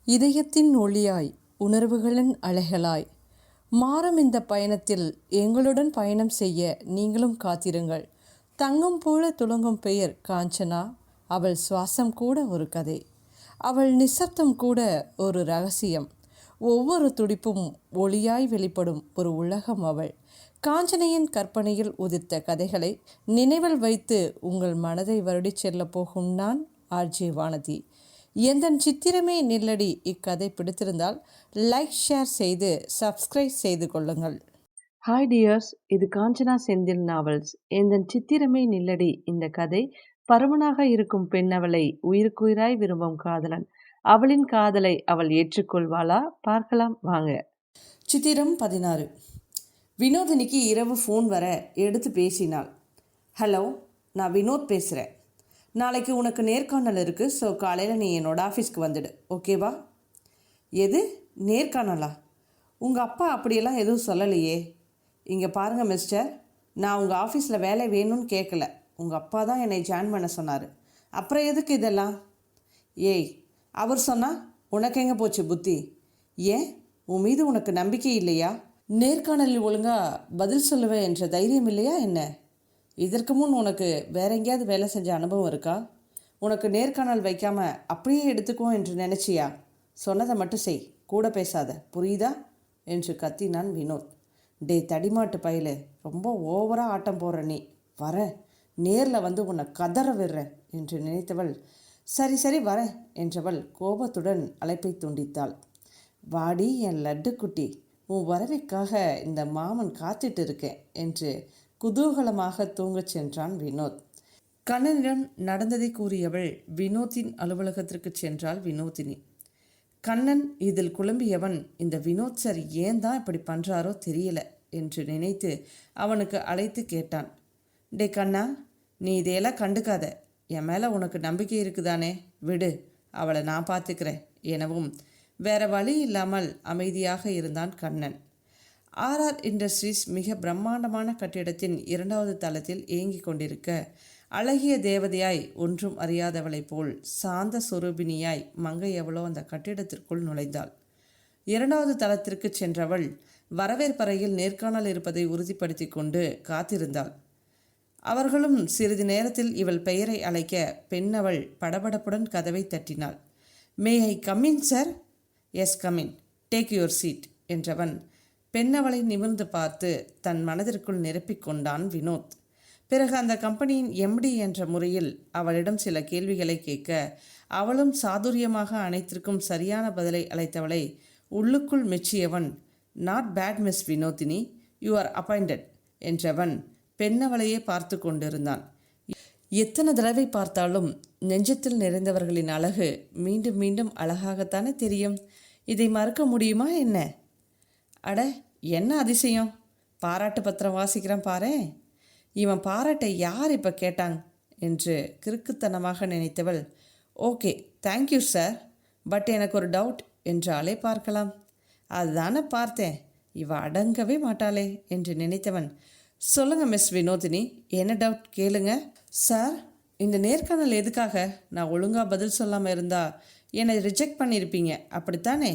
இதயத்தின் ஒளியாய் உணர்வுகளின் அலைகளாய் மாறும் இந்த பயணத்தில் எங்களுடன் பயணம் செய்ய நீங்களும் காத்திருங்கள். தங்கம் போல துளங்கும் பெயர் காஞ்சனா. அவள் சுவாசம் கூட ஒரு கதை, அவள் நிசப்தம் கூட ஒரு ரகசியம். ஒவ்வொரு துடிப்பும் ஒளியாய் வெளிப்படும் ஒரு உலகம் அவள். காஞ்சனையின் கற்பனையில் உதித்த கதைகளை நினைவில் வைத்து உங்கள் மனதை வருடிச் செல்ல போகும் நான் ஆர்ஜே வானதி. எந்தன் சித்திரமே நில்லடி இக்கதை பிடித்திருந்தால் லைக் ஷேர் செய்து சப்ஸ்கிரைப் செய்து கொள்ளுங்கள். ஹாய் டியர்ஸ், இது காஞ்சனா செந்தில் நாவல்ஸ். எந்தன் சித்திரமே நில்லடி இந்த கதை பருமனாக இருக்கும் பெண்ணவளை உயிருக்குயிராய் விரும்பும் காதலன். அவளின் காதலை அவள் ஏற்றுக்கொள்வாளா? பார்க்கலாம் வாங்க. சித்திரம் 16. வினோதினிக்கு இரவு ஃபோன் வர எடுத்து பேசினாள். ஹலோ, நான் வினோத் பேசுகிறேன். நாளைக்கு உனக்கு நேர்காணல் இருக்குது. ஸோ காலையில் நீ என்னோட ஆஃபீஸ்க்கு வந்துடு, ஓகேவா? எது நேர்காணலா? உங்கள் அப்பா அப்படியெல்லாம் எதுவும் சொல்லலையே. இங்கே பாருங்கள் மிஸ்டர், நான் உங்கள் ஆஃபீஸில் வேலை வேணும்னு கேட்கல. உங்கள் அப்பா தான் என்னை ஜாயின் பண்ண சொன்னார். அப்புறம் எதுக்கு இதெல்லாம்? ஏய், அவர் சொன்னால் உனக்கு எங்கே போச்சு புத்தி? ஏன், உன் மீது உனக்கு நம்பிக்கை இல்லையா? நேர்காணலில் ஒழுங்காக பதில் சொல்லுவேன் என்ற தைரியம் இல்லையா என்ன? இதற்கு முன் உனக்கு வேற எங்கேயாவது வேலை செஞ்ச அனுபவம் இருக்கா? உனக்கு நேர்காணல் வைக்காமல் அப்படியே எடுத்துக்குவோம் என்று நினச்சியா? சொன்னதை மட்டும் செய், கூட பேசாத, புரியுதா என்று கத்தினான் வினோத். டே தடிமாட்டு பயலே, ரொம்ப ஓவராக ஆட்டம் போடுற நீ. வரேன், நேரில் வந்து உன்னை கதற விடுறேன் என்று நினைத்தவள் சரி சரி வரேன் என்றவள் கோபத்துடன் அழைப்பை துண்டித்தாள். வாடி என் லட்டு குட்டி, உன் வரவைக்காக இந்த மாமன் காத்துட்டு இருக்கேன் என்று குதூகலமாக தூங்கச் சென்றான் வினோத். கண்ணனிடம் நடந்ததை கூறியவள் வினோத்தின் அலுவலகத்திற்கு சென்றாள் வினோதினி. கண்ணன் இதில் குழம்பியவன், இந்த வினோத் சார் ஏன் தான் இப்படி பண்ணுறாரோ தெரியல என்று நினைத்து அவனுக்கு அழைத்து கேட்டான். டே கண்ணா, நீ இதையெல்லாம் கண்டுக்காத. என் மேலே உனக்கு நம்பிக்கை இருக்குதானே, விடு, அவளை நான் பார்த்துக்கிறேன் எனவும் வேற வழி இல்லாமல் அமைதியாக இருந்தான் கண்ணன். ஆர்ஆர் இண்டஸ்ட்ரீஸ் மிக பிரம்மாண்டமான கட்டிடத்தின் 2வது தளத்தில் இயங்கிக் கொண்டிருக்க, அழகிய தேவதையாய் ஒன்றும் அறியாதவளைப் போல் சாந்த சொரூபினியாய் மங்கை எவளோ அந்த கட்டிடத்திற்குள் நுழைந்தாள். 2வது தளத்திற்கு சென்றவள் வரவேற்பறையில் நேர்காணல் இருப்பதை உறுதிப்படுத்தி கொண்டு காத்திருந்தாள். அவர்களும் சிறிது நேரத்தில் இவள் பெயரை அழைக்க பெண்ணவள் படபடப்புடன் கதவை தட்டினாள். May I come in sir? Yes come in, take your seat என்றவன் பெண்ணவளை நிமிர்ந்து பார்த்து தன் மனதிற்குள் நிரப்பிக்கொண்டான் வினோத். பிறகு அந்த கம்பெனியின் எம்டி என்ற முறையில் அவளிடம் சில கேள்விகளை கேட்க, அவளும் சாதுரியமாக அனைத்திற்கும் சரியான பதிலை அளித்தவளை உள்ளுக்குள் மெச்சியவன், not bad miss Vinodhini, you are appointed என்றவன் பெண்ணவளையே பார்த்து கொண்டிருந்தான். எத்தனை தடவை பார்த்தாலும் நெஞ்சத்தில் நிறைந்தவர்களின் அழகு மீண்டும் மீண்டும் அழகாகத்தானே தெரியும். இதை மறக்க முடியுமா என்ன? அட, என்ன அதிசயம்! பாராட்டு பத்திரம் வாசிக்கிறான் பாரு. இவன் பாராட்டை யார் இப்போ கேட்டாங்க என்று கிறுக்குத்தனமாக நினைத்தவள், ஓகே தேங்க்யூ சார், பட் எனக்கு ஒரு டவுட் என்றாலே பார்க்கலாம். அதுதானே பார்த்தேன், இவ அடங்கவே மாட்டாளே என்று நினைத்தவன், சொல்லுங்க மிஸ் வினோதினி, என்ன டவுட் கேளுங்க. சார், இந்த நேர்காணல் எதுக்காக? நான் ஒழுங்காக பதில் சொல்லாமல் இருந்தால் என்னை ரிஜெக்ட் பண்ணியிருப்பீங்க, அப்படித்தானே?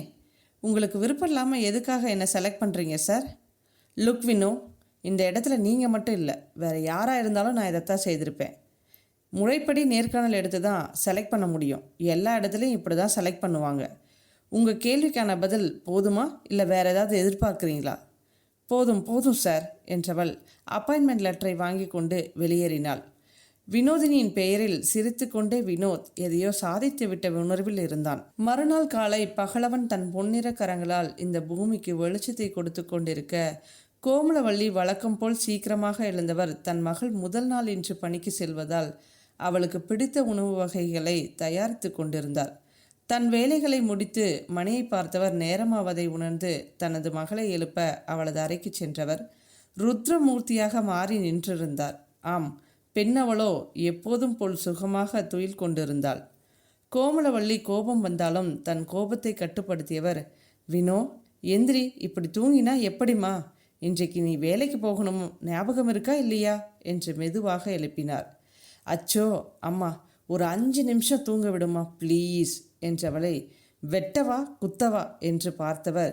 உங்களுக்கு விருப்பம் இல்லாமல் எதுக்காக என்னை செலக்ட் பண்ணுறீங்க சார்? லுக் வினோ, இந்த இடத்துல நீங்கள் மட்டும் இல்லை, வேறு யாராக இருந்தாலும் நான் இதைத்தான் செய்திருப்பேன். முறைப்படி நேர்காணல் எடுத்து தான் செலக்ட் பண்ண முடியும். எல்லா இடத்துலையும் இப்படி தான் செலக்ட் பண்ணுவாங்க. உங்கள் கேள்விக்கான பதில் போதுமா, இல்லை வேறு ஏதாவது எதிர்பார்க்குறீங்களா? போதும் போதும் சார் என்றவள் அப்பாயின்மெண்ட் லெட்டரை வாங்கி கொண்டு வெளியேறினாள். வினோதினியின் பெயரில் சிரித்து கொண்டே வினோத் எதையோ சாதித்து விட்ட உணர்வில் இருந்தான். மறுநாள் காலை பகலவன் தன் பொன்னிற கரங்களால் இந்த பூமிக்கு வெளிச்சத்தை கொடுத்து கொண்டிருக்க, கோமலவள்ளி வழக்கம் போல் சீக்கிரமாக எழுந்தவர் தன் மகள் முதல் நாள் இன்று பணிக்கு செல்வதால் அவளுக்கு பிடித்த உணவு வகைகளை தயாரித்து கொண்டிருந்தார். தன் வேலைகளை முடித்து மணியை பார்த்தவர் நேரமாவதை உணர்ந்து தனது மகளை எழுப்ப அவளது அறைக்கு சென்றவர் ருத்ரமூர்த்தியாக மாறி நின்றிருந்தார். ஆம், பெண்ணவளோ எப்போதும் போல் சுகமாக துயில் கொண்டிருந்தாள். கோமலவள்ளி கோபம் வந்தாலும் தன் கோபத்தை கட்டுப்படுத்தியவர், வினோ எந்திரி, இப்படி தூங்கினா எப்படிமா? இன்றைக்கு நீ வேலைக்கு போகணும், ஞாபகம் இருக்கா இல்லையா என்று மெதுவாக எழுப்பினார். அச்சோ அம்மா, ஒரு 5 நிமிஷம் தூங்க விடுமா ப்ளீஸ் என்றவளை வெட்டவா குத்தவா என்று பார்த்தவர்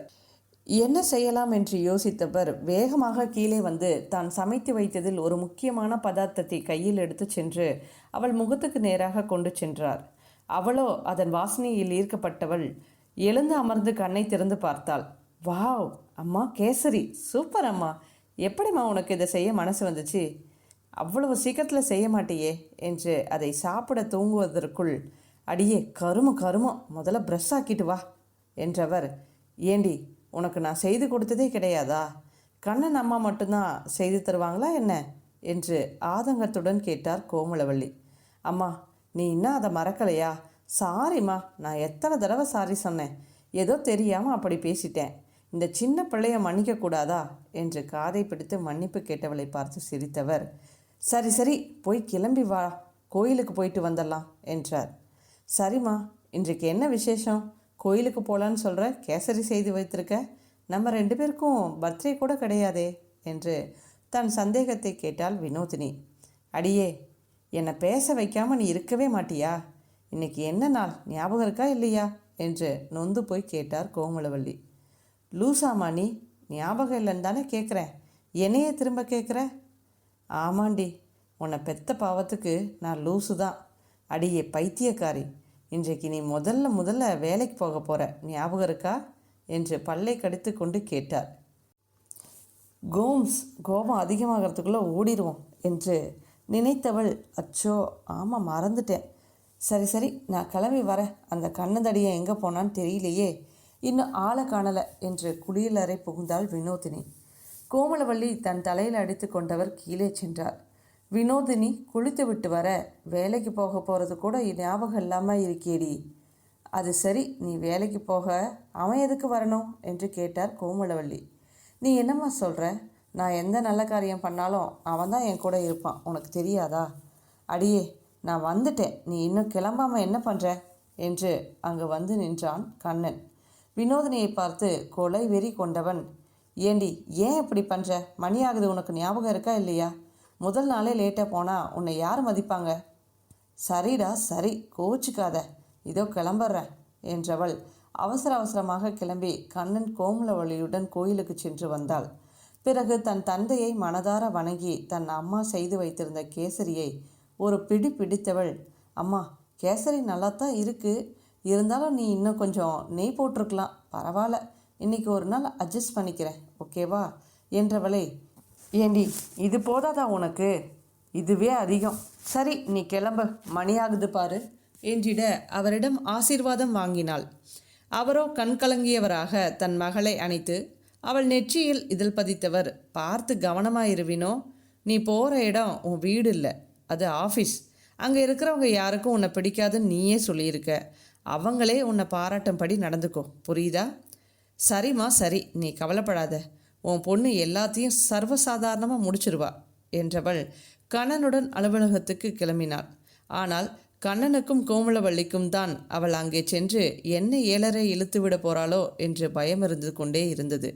என்ன செய்யலாம் என்று யோசித்தவர் வேகமாக கீழே வந்து தான் சமைத்து வைத்ததில் ஒரு முக்கியமான பதார்த்தத்தை கையில் எடுத்து சென்று அவள் முகத்துக்கு நேராக கொண்டு சென்றார். அவளோ அதன் வாசனையில் ஈர்க்கப்பட்டவள் எழுந்து அமர்ந்து கண்ணை திறந்து பார்த்தாள். வாவ் அம்மா, கேசரி சூப்பர் அம்மா, எப்படிம்மா உனக்கு இதை செய்ய மனசு வந்துச்சு? அவ்வளவு சீக்கிரத்தில் செய்ய மாட்டியே என்று அதை சாப்பிட தூங்குவதற்குள், அடியே கருமோ முதல்ல ப்ரெஷ் ஆக்கிட்டு வா என்றவர், ஏண்டி உனக்கு நான் செய்து கொடுத்ததே கிடையாதா? கண்ணன் அம்மா மட்டும்தான் செய்து தருவாங்களா என்ன என்று ஆதங்கத்துடன் கேட்டார் கோமலவள்ளி. அம்மா, நீ இன்னும் அதை மறக்கலையா? சாரிம்மா, நான் எத்தனை தடவை சாரி சொன்னேன், ஏதோ தெரியாமல் அப்படி பேசிட்டேன், இந்த சின்ன பிள்ளைய மன்னிக்கக்கூடாதா என்று காதை பிடித்து மன்னிப்பு கேட்டவளை பார்த்து சிரித்தவர், சரி சரி போய் கிளம்பி வா, கோயிலுக்கு போயிட்டு வந்துடலாம் என்றார். சரிம்மா, இன்றைக்கு என்ன விசேஷம்? கோயிலுக்கு போகலான்னு சொல்கிற, கேசரி செய்து வைத்திருக்க, நம்ம 2 பேருக்கும் பர்த்டே கூட கிடையாதே என்று தன் சந்தேகத்தை கேட்டாள் வினோதினி. அடியே, என்னை பேச வைக்காமல் நீ இருக்கவே மாட்டியா? இன்னைக்கு என்ன நாள் ஞாபகம் இருக்கா இல்லையா என்று நொந்து போய் கேட்டார் கோமலவள்ளி. லூசாமா நீ? ஞாபகம் இல்லைன்னு தானே கேட்குறேன், என்னையே திரும்ப கேட்குற? ஆமாண்டி, உன்னை பெத்த பாவத்துக்கு நான் லூசு தான். அடியே பைத்தியக்காரி, இன்றைக்கு நீ முதல்ல வேலைக்கு போக போகிற, ஞாபகம் இருக்கா என்று பல்லை கடித்து கொண்டு கேட்டார். கோபம் அதிகமாகிறதுக்குள்ளே ஓடிடுவோம் என்று நினைத்தவள், அச்சோ ஆமாம் மறந்துட்டேன், சரி நான் கிளம்பி வரேன், அந்த கண்ணந்தடியை எங்கே போனான்னு தெரியலையே, இன்னும் ஆளை காணலை என்று குளியலறை புகுந்தாள் வினோதினி. கோமலவள்ளி தன் தலையில் அடித்து கொண்டவர் கீழே சென்றார். வினோதினி குளித்து விட்டு வர, வேலைக்கு போக போகிறது கூட ஞாபகம் இல்லாமல் இருக்கேடி. அது சரி, நீ வேலைக்கு போக அவன் எதுக்கு வரணும் என்று கேட்டார் கோமலவள்ளி. நீ என்னம்மா சொல்கிற? நான் எந்த நல்ல காரியம் பண்ணாலும் அவன் தான் என் கூட இருப்பான், உனக்கு தெரியாதா? அடியே, நான் வந்துட்டேன், நீ இன்னும் கிளம்பாமல் என்ன பண்ணுற என்று அங்கு வந்து நின்றான் கண்ணன். வினோதினியை பார்த்து கொலை வெறி கொண்டவன், ஏண்டி ஏன் இப்படி பண்ணுற? மணி ஆகுது, உனக்கு ஞாபகம் இருக்கா இல்லையா? முதல் நாளே லேட்டாக போனால் உன்னை யார் மதிப்பாங்க? சரிடா சரி, கோச்சிக்காத, இதோ கிளம்புறேன் என்றவள் அவசரமாக கிளம்பி கண்ணன் கோமலவள்ளியுடன் கோயிலுக்கு சென்று வந்தாள். பிறகு தன் தந்தையை மனதார வணங்கி தன் அம்மா செய்து வைத்திருந்த கேசரியை ஒரு பிடி பிடித்தவள், அம்மா கேசரி நல்லாத்தான் இருக்குது, இருந்தாலும் நீ இன்னும் கொஞ்சம் நெய் போட்டிருக்கலாம், பரவாயில்ல, இன்றைக்கி ஒரு நாள் அட்ஜஸ்ட் பண்ணிக்கிறேன், ஓகேவா என்றவளை, ஏண்டி இது போதாதா உனக்கு? இதுவே அதிகம், சரி நீ கிளம்பு, மணி ஆகுது பாரு என்றிட அவரிடம் ஆசீர்வாதம் வாங்கினாள். அவரோ கண்கலங்கியவராக தன் மகளை அணைத்து அவள் நெற்றியில் இதழ் பதித்தவர், பார்த்து கவனமாயிருவினோ, நீ போகிற இடம் உன் வீடு இல்லை, அது ஆஃபீஸ், அங்கே இருக்கிறவங்க யாருக்கும் உன்னை பிடிக்காதுன்னு நீயே சொல்லியிருக்க, அவங்களே உன்னை பாராட்டும்படி நடந்துக்கோ, புரியுதா? சரிம்மா சரி, நீ கவலைப்படாத, உன் பொண்ணு எல்லாத்தையும் சர்வசாதாரணமாக முடிச்சிருவா என்றவள் கண்ணனுடன் அலுவலகத்துக்கு கிளம்பினாள். ஆனால் கண்ணனுக்கும் கோமலவள்ளிக்கும் தான் அவள் அங்கே சென்று என்ன 7:30 இழுத்து விட போகிறாளோ என்று பயம் இருந்து கொண்டே இருந்தது.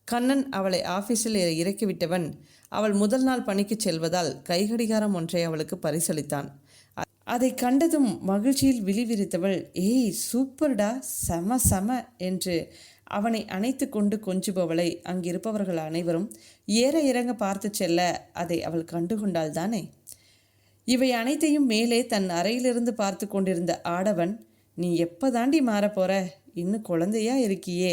கண்ணன் அவளை ஆஃபீஸில் இறக்கிவிட்டவன் அவள் முதல் நாள் பணிக்கு செல்வதால் கைகடிகாரம் ஒன்றை அவளுக்கு பரிசளித்தான். அதை கண்டதும் மகிழ்ச்சியில் விழிவிரித்தவள், ஏய் சூப்பர்டா, செம என்று அவனை அணைத்து கொண்டு கொஞ்சுபவளை அங்கிருப்பவர்கள் அனைவரும் ஏற இறங்க பார்த்து செல்ல அதை அவள் கண்டுகொண்டாள் தானே. இவை அனைத்தையும் மேலே தன் அறையிலிருந்து பார்த்து கொண்டிருந்த ஆடவன், நீ எப்போ தாண்டி மாறப்போற, இன்னும் குழந்தையா இருக்கியே,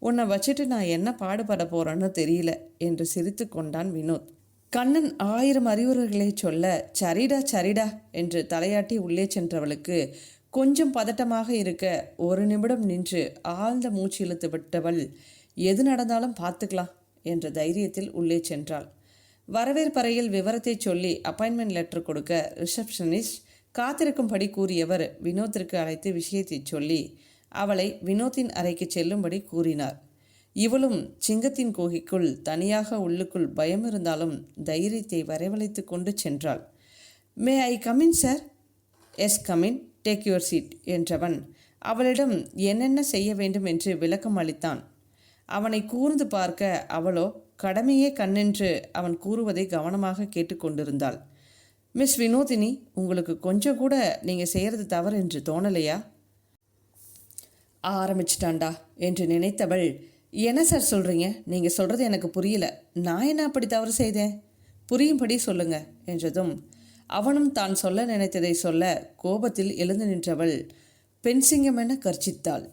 உன்னை வச்சுட்டு நான் என்ன பாடுபட போகிறேன்னு தெரியல என்று சிரித்து கொண்டான் வினோத். கண்ணன் 1000 அறிவுரைகளை சொல்ல சரிடா என்று தலையாட்டி உள்ளே சென்றவளுக்கு கொஞ்சம் பதட்டமாக இருக்க 1 நிமிடம் நின்று ஆழ்ந்த மூச்சு இழுத்து விட்டவள், எது நடந்தாலும் பார்த்துக்கலாம் என்ற தைரியத்தில் உள்ளே சென்றாள். வரவேற்பறையில் விவரத்தை சொல்லி அப்பாயின்மெண்ட் லெட்டர் கொடுக்க ரிசப்ஷனிஸ்ட் காத்திருக்கும்படி கூறியவர் வினோத்திற்கு அழைத்து விஷயத்தை சொல்லி அவளை வினோத்தின் அறைக்கு செல்லும்படி கூறினார். இவளும் சிங்கத்தின் குகைக்குள் தனியாக உள்ளுக்குள் பயம் இருந்தாலும் தைரியத்தை வரவழைத்து கொண்டு சென்றாள். May I come in sir? Yes come in, take your seat என்றவன் அவளிடம் என்னென்ன செய்ய வேண்டும் என்று விளக்கம் அளித்தான். அவனை கூர்ந்து பார்க்க அவளோ கடமையே கண்ணென்று அவன் கூறுவதை கவனமாக கேட்டுக்கொண்டிருந்தாள். மிஸ் வினோதினி, உங்களுக்கு கொஞ்சம் கூட நீங்கள் செய்கிறது தவறு என்று தோணலையா? ஆரம்பிச்சிட்டான்டா என்று நினைத்தவள், என்ன சார் சொல்கிறீங்க? நீங்கள் சொல்கிறது எனக்கு புரியல. நான் என்ன அப்படி தவறு செய்தேன்? புரியும்படி சொல்லுங்க என்றதும் அவனும் தான் சொல்ல நினைத்ததை சொல்ல கோபத்தில் எழுந்து நின்றவள் பெண் சிங்கமென கர்ச்சித்தாள்.